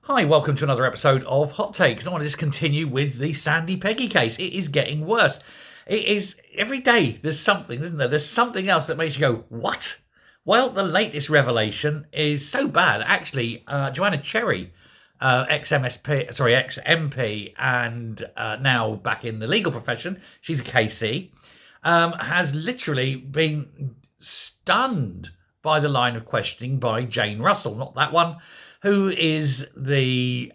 Hi, welcome to another episode of Hot Takes. I want to just continue with the Sandy Peggy case. It is getting worse. It is every day. There's something, isn't there? There's something else that makes you go, what? Well, the latest revelation is so bad. Actually, Joanna Cherry, ex-MP, and now back in the legal profession, she's a KC, has literally been stunned by the line of questioning by Jane Russell, not that one, who is the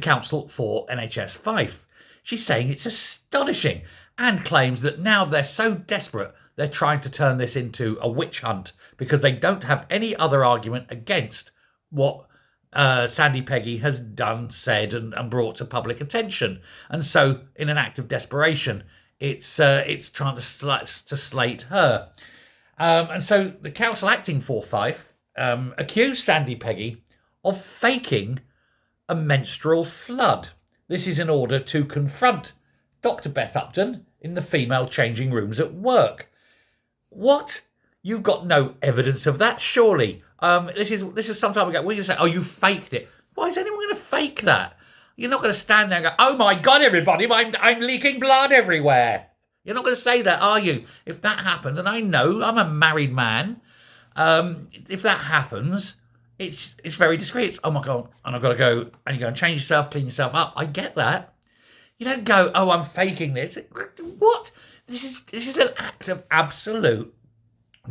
counsel for NHS Fife. She's saying it's astonishing and claims that now they're so desperate they're trying to turn this into a witch hunt because they don't have any other argument against what Sandy Peggy has done, said, and brought to public attention. And so, in an act of desperation, it's trying to slate her. And so the council acting for Fife accused Sandy Peggy of faking a menstrual flood. This is in order to confront Dr. Beth Upton in the female changing rooms at work. What? You've got no evidence of that, surely? This is some time ago. We're going to say, oh, you faked it. Why is anyone going to fake that? You're not going to stand there and go, oh my God, everybody, I'm leaking blood everywhere. You're not going to say that, are you? If that happens, and I know I'm a married man, if that happens, it's very discreet. It's, oh my God, and I've got to go, and you go and change yourself, clean yourself up. I get that. You don't go, oh, I'm faking this. What? This is an act of absolute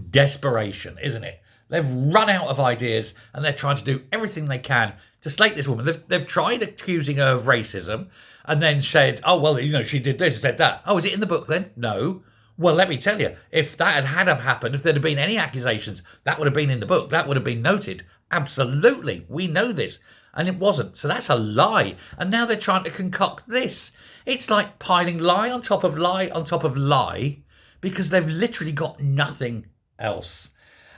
desperation, isn't it? They've run out of ideas, and they're trying to do everything they can to slate this woman. They've tried accusing her of racism, and then said, oh, well, she did this and said that. Oh, is it in the book then? No. Well, let me tell you, if that had happened, if there'd have been any accusations, that would have been in the book. That would have been noted. Absolutely. We know this. And it wasn't. So that's a lie. And now they're trying to concoct this. It's like piling lie on top of lie on top of lie because they've literally got nothing else.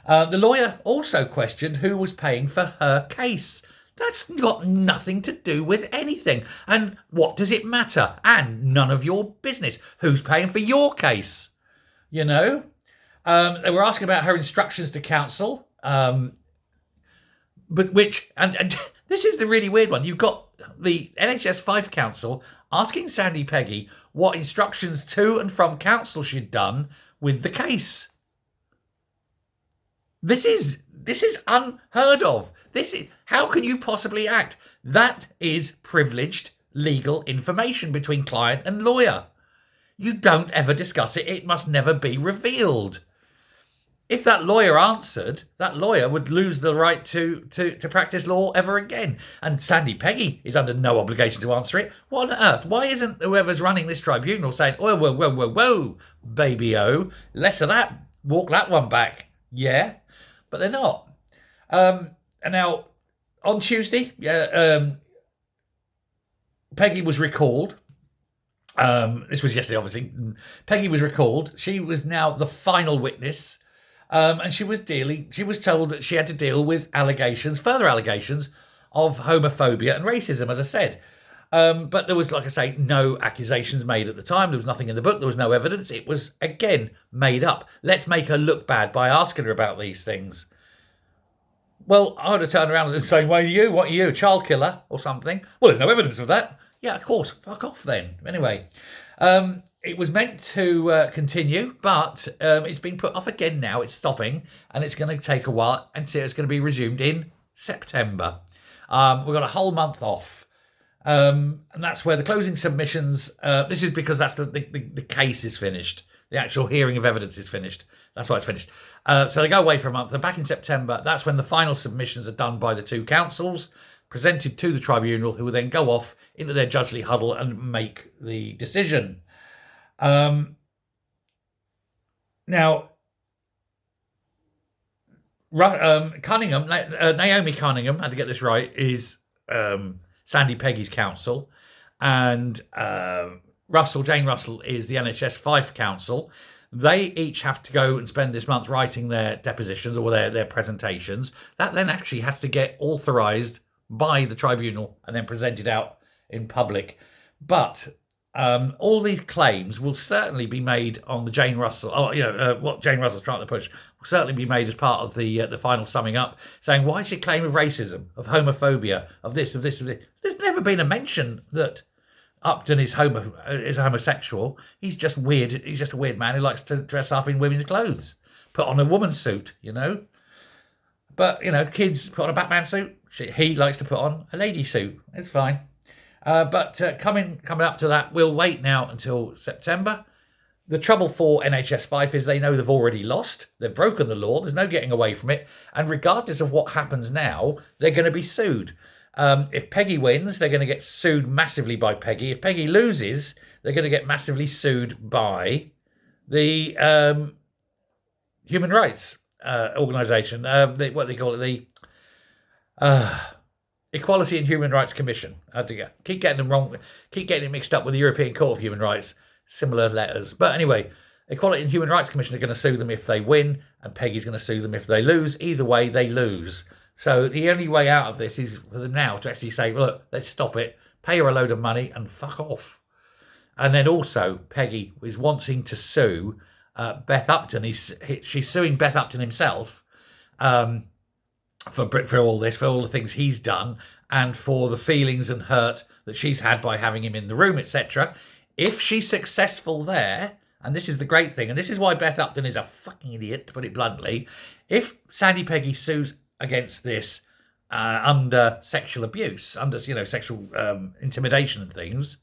The lawyer also questioned who was paying for her case. That's got nothing to do with anything. And what does it matter? And none of your business. Who's paying for your case? They were asking about her instructions to counsel. And this is the really weird one. You've got the NHS Fife Council asking Sandy Peggy what instructions to and from counsel she'd done with the case. This is unheard of. How can you possibly act? That is privileged legal information between client and lawyer. You don't ever discuss it. It must never be revealed. If that lawyer answered, that lawyer would lose the right to practice law ever again. And Sandy Peggy is under no obligation to answer it. What on earth? Why isn't whoever's running this tribunal saying, oh, whoa, baby-o, less of that, walk that one back. Yeah, but they're not. And now, on Tuesday, Peggy was recalled. This was yesterday, obviously. Peggy was recalled. She was now the final witness. And she was told that she had to deal with further allegations of homophobia and racism, as I said. But there was, like I say, no accusations made at the time. There was nothing in the book. There was no evidence. It was, again, made up. Let's make her look bad by asking her about these things. Well, I would have turned around and said, what are you, a child killer or something? Well, there's no evidence of that. Yeah, of course. Fuck off then. Anyway, it was meant to continue, but it's been put off again now. It's stopping, and it's going to take a while until it's going to be resumed in September. We've got a whole month off. And that's where the closing submissions, this is because that's the case is finished. The actual hearing of evidence is finished. That's why it's finished. So they go away for a month. They're back in September. That's when the final submissions are done by the two councils, presented to the tribunal, who will then go off into their judgely huddle and make the decision. Now, Cunningham, Naomi Cunningham, had to get this right, is Sandy Peggy's counsel, and Jane Russell is the NHS Fife counsel. They each have to go and spend this month writing their depositions or their presentations. That then actually has to get authorised by the tribunal and then presented out in public. But all these claims will certainly be made on the Jane Russell, what Jane Russell's trying to push will certainly be made as part of the final summing up, saying, why is your claim of racism, of homophobia, of this, of this, of this? There's never been a mention that Upton is homosexual. He's just weird. He's just a weird man who likes to dress up in women's clothes, put on a woman's suit, But, kids put on a Batman suit. He likes to put on a lady suit. It's fine. But coming up to that, we'll wait now until September. The trouble for NHS Fife is they know they've already lost. They've broken the law. There's no getting away from it. And regardless of what happens now, they're going to be sued. If Peggy wins, they're going to get sued massively by Peggy. If Peggy loses, they're going to get massively sued by the human rights organisation. What they call it, the Equality and Human Rights Commission. Keep getting them wrong. Keep getting it mixed up with the European Court of Human Rights. Similar letters. But anyway, Equality and Human Rights Commission are going to sue them if they win, and Peggy's going to sue them if they lose. Either way, they lose. So the only way out of this is for them now to actually say, look, let's stop it, pay her a load of money, and fuck off. And then also, Peggy is wanting to sue Beth Upton. She's suing Beth Upton himself for all this, for all the things he's done, and for the feelings and hurt that she's had by having him in the room, etc. If she's successful there, and this is the great thing, and this is why Beth Upton is a fucking idiot, to put it bluntly, if Sandy Peggy sues against this under sexual abuse, under sexual intimidation and things,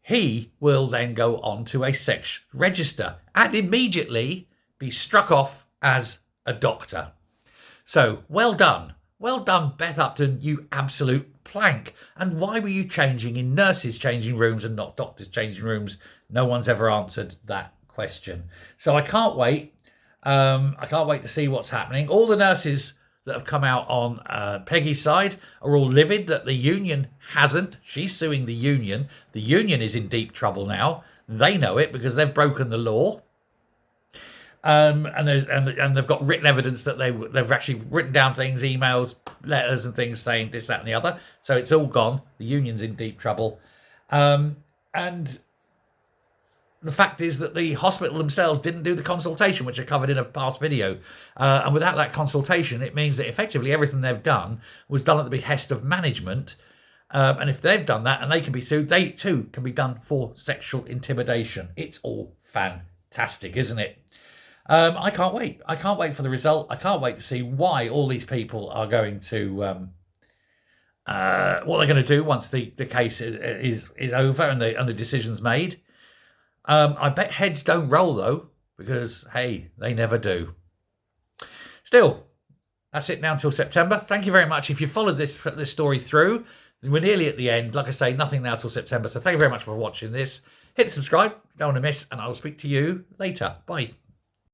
he will then go on to a sex register and immediately be struck off as a doctor. So, well done. Well done, Beth Upton, you absolute plank. And why were you changing in nurses' changing rooms and not doctors' changing rooms? No one's ever answered that question. So I can't wait. I can't wait to see what's happening. All the nurses that have come out on Peggy's side are all livid that the union hasn't. She's suing the union. The union is in deep trouble now. They know it because they've broken the law. And they've got written evidence that they've actually written down things, emails, letters and things saying this, that and the other. So it's all gone. The union's in deep trouble. And the fact is that the hospital themselves didn't do the consultation, which I covered in a past video. And without that consultation, it means that effectively everything they've done was done at the behest of management. And if they've done that and they can be sued, they too can be done for sexual intimidation. It's all fantastic, isn't it? I can't wait. I can't wait for the result. I can't wait to see why all these people are going to, what they're going to do once the case is over and the decision's made. I bet heads don't roll though, because hey, they never do. Still, that's it now until September. Thank you very much. If you followed this story through, we're nearly at the end. Like I say, nothing now till September. So thank you very much for watching this. Hit subscribe, don't want to miss, and I will speak to you later. Bye.